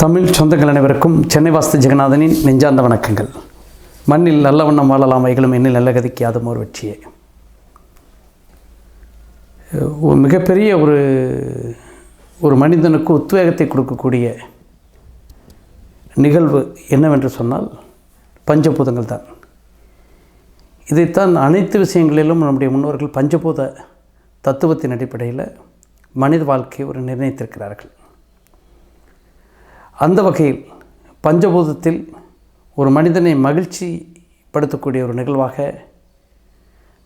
தமிழ் சொந்தங்கள் அனைவருக்கும் சென்னை வாஸ்து ஜெகநாதனின் நெஞ்சார்ந்த வணக்கங்கள். மண்ணில் நல்ல வண்ணம் வாழலாம் வைகளும் என்னில் நல்ல கதிக்கு அதுவும் ஒரு வெற்றியே. மிகப்பெரிய ஒரு மனிதனுக்கு உத்வேகத்தை கொடுக்கக்கூடிய நிகழ்வு என்னவென்று சொன்னால் பஞ்சபூதங்கள் தான். இதைத்தான் அனைத்து விஷயங்களிலும் நம்முடைய முன்னோர்கள் பஞ்சபூத தத்துவத்தின் அடிப்படையில் மனித வாழ்க்கையை நிர்ணயித்திருக்கிறார்கள். அந்த வகையில் பஞ்சபூதத்தில் ஒரு மனிதனை மகிழ்ச்சி படுத்தக்கூடிய ஒரு நிகழ்வாக,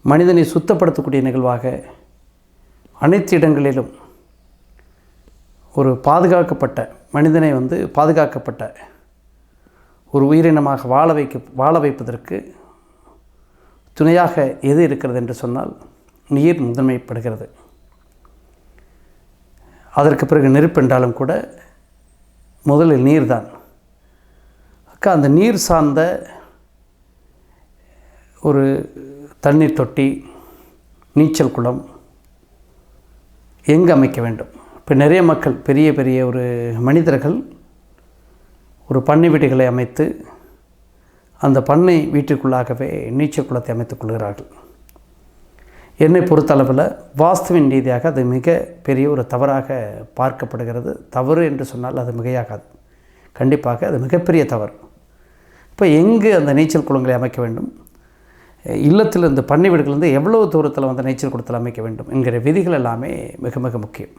மனிதனை சுத்தப்படுத்தக்கூடிய நிகழ்வாக, அனைத்து இடங்களிலும் ஒரு பாதுகாக்கப்பட்ட மனிதனை பாதுகாக்கப்பட்ட ஒரு உயிரினமாக வாழ வைப்பதற்கு துணையாக எது இருக்கிறது என்று சொன்னால் நீர் முதன்மைப்படுகிறது. அதற்கு பிறகு நெருப்பு என்றாலும் கூட முதலில் நீர் தான். அந்த நீர் சார்ந்த ஒரு தண்ணீர் தொட்டி, நீச்சல் குளம் எங்கு அமைக்க வேண்டும்? இப்போ நிறைய மக்கள், பெரிய பெரிய ஒரு மனிதர்கள் ஒரு பண்ணை வீடுகளை அமைத்து அந்த பண்ணை வீட்டிற்குள்ளாகவே நீச்சல் குளத்தை அமைத்துக் கொள்கிறார்கள். என்னை பொறுத்தளவில் வாஸ்துவின் ரீதியாக அது மிக பெரிய ஒரு தவறாக பார்க்கப்படுகிறது. தவறு என்று சொன்னால் அது மிகையாகாது, கண்டிப்பாக அது மிகப்பெரிய தவறு. இப்போ எங்கு அந்த நீச்சல் குளங்களை அமைக்க வேண்டும், இல்லத்தில் இந்த பண்ணை வீடுகளிலிருந்து எவ்வளவு தூரத்தில் நீச்சல் குளத்தில் அமைக்க வேண்டும் என்கிற விதிகள் எல்லாமே மிக மிக முக்கியம்.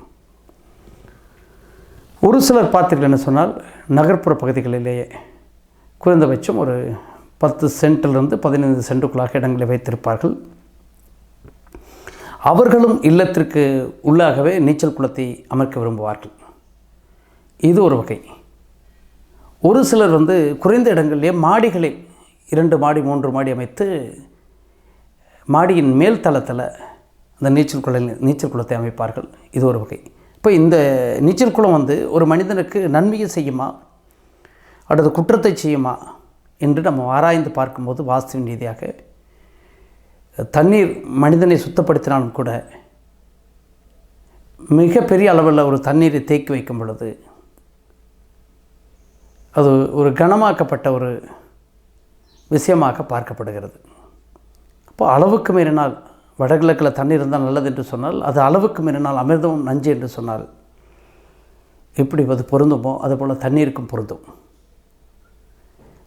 ஒரு சிலர் பார்த்தீர்கள் சொன்னால் நகர்ப்புற பகுதிகளிலேயே குறைந்தபட்சம் ஒரு 10 சென்ட்டிலிருந்து 15 சென்ட்டுக்குள்ளாக இடங்களை வைத்திருப்பார்கள். அவர்களும் இல்லத்திற்கு உள்ளாகவே நீச்சல் குளத்தை அமைக்க விரும்புவார்கள். இது ஒரு வகை. ஒரு சிலர் குறைந்த இடங்களிலே மாடிகளில் 2 மாடி 3 மாடி அமைத்து மாடியின் மேல் தளத்தில் அந்த நீச்சல் குளத்தை அமைப்பார்கள். இது ஒரு வகை. இப்போ இந்த நீச்சல் குளம் ஒரு மனிதனுக்கு நன்மையை செய்யுமா அல்லது குற்றத்தை செய்யுமா என்று நம்ம ஆராய்ந்து பார்க்கும்போது வாஸ்துவின் ரீதியாக தண்ணீர் மனிதனை சுத்தப்படுத்தினாலும் கூட மிகப்பெரிய அளவில் ஒரு தண்ணீரை தேக்கி வைக்கும் பொழுது அது ஒரு கனமாக்கப்பட்ட ஒரு விஷயமாக பார்க்கப்படுகிறது. அப்போ அளவுக்கு மீறினால், வடகிழக்கில் தண்ணீர் இருந்தால் நல்லது என்று சொன்னால், அது அளவுக்கு மீறினால் அமிர்தமும் நஞ்சு என்று சொன்னால் எப்படி அது பொருந்துமோ அதுபோல் தண்ணீருக்கும் பொருந்தும்.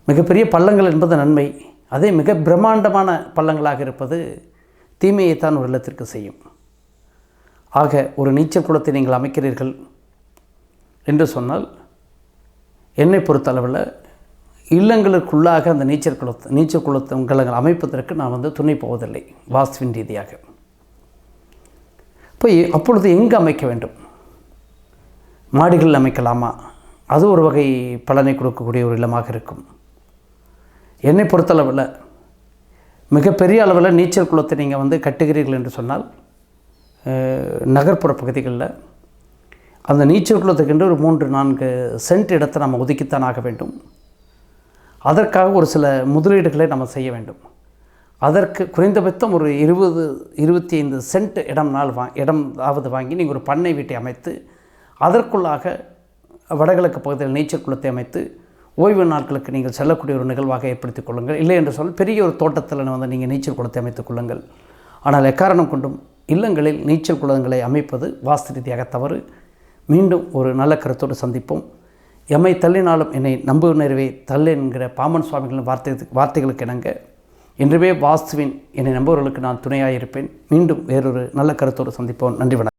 மிகப்பெரிய பள்ளங்கள் என்பது நன்மை, அதே மிக பிரம்மாண்டமான பள்ளங்களாக இருப்பது தீமையைத்தான் ஒரு இல்லத்திற்கு செய்யும். ஆக ஒரு நீச்சல் குளத்தை நீங்கள் அமைக்கிறீர்கள் என்று சொன்னால் என்னை பொறுத்தளவில் இல்லங்களுக்குள்ளாக அந்த நீச்சல் குளத்தை அமைப்பதற்கு நான் துணை போவதில்லை வாஸ்துவின் ரீதியாக. இப்போ அப்பொழுது எங்கு அமைக்க வேண்டும்? மாடிகளில் அமைக்கலாமா? அது ஒரு வகை பலனை கொடுக்கக்கூடிய ஒரு இல்லமாக இருக்கும். என்னை பொறுத்தளவில் மிகப்பெரிய அளவில் நீச்சல் குளத்தை நீங்கள் கட்டுகிறீர்கள் என்று சொன்னால் நகர்ப்புற பகுதிகளில் அந்த நீச்சல் குளத்துக்கென்று ஒரு 3-4 சென்ட் இடத்தை நம்ம ஒதுக்கித்தான் ஆக வேண்டும். அதற்காக ஒரு சில முதலீடுகளை நம்ம செய்ய வேண்டும். அதற்கு குறைந்தபட்சம் ஒரு 20-25 சென்ட் இடமாவது வாங்கி நீங்கள் ஒரு பண்ணை வீட்டை அமைத்து அதற்குள்ளாக வடகிழக்கு பகுதியில் நீச்சல் குளத்தை அமைத்து ஓய்வு நாட்களுக்கு நீங்கள் செல்லக்கூடிய ஒரு நிகழ்வாக ஏற்படுத்திக் கொள்ளுங்கள். இல்லை என்று சொன்னால் பெரிய ஒரு தோட்டத்தில் நீங்கள் நீச்சல் குளத்தை அமைத்துக் கொள்ளுங்கள். ஆனால் எக்காரணம் கொண்டும் இல்லங்களில் நீச்சல் குளங்களை அமைப்பது வாஸ்து ரீதியாக தவறு. மீண்டும் ஒரு நல்ல கருத்தோடு சந்திப்போம். எம்மை தள்ளினாலும் என்னை நம்புவனரவே தள்ளு என்கிற பாமன் சுவாமிகளின் வார்த்தைகளுக்கு இணங்க என்றுமே வாஸ்துவின் என்னை நம்புவர்களுக்கு நான் துணையாக இருப்பேன். மீண்டும் வேறொரு நல்ல கருத்தோடு சந்திப்போம். நன்றி, வணக்கம்.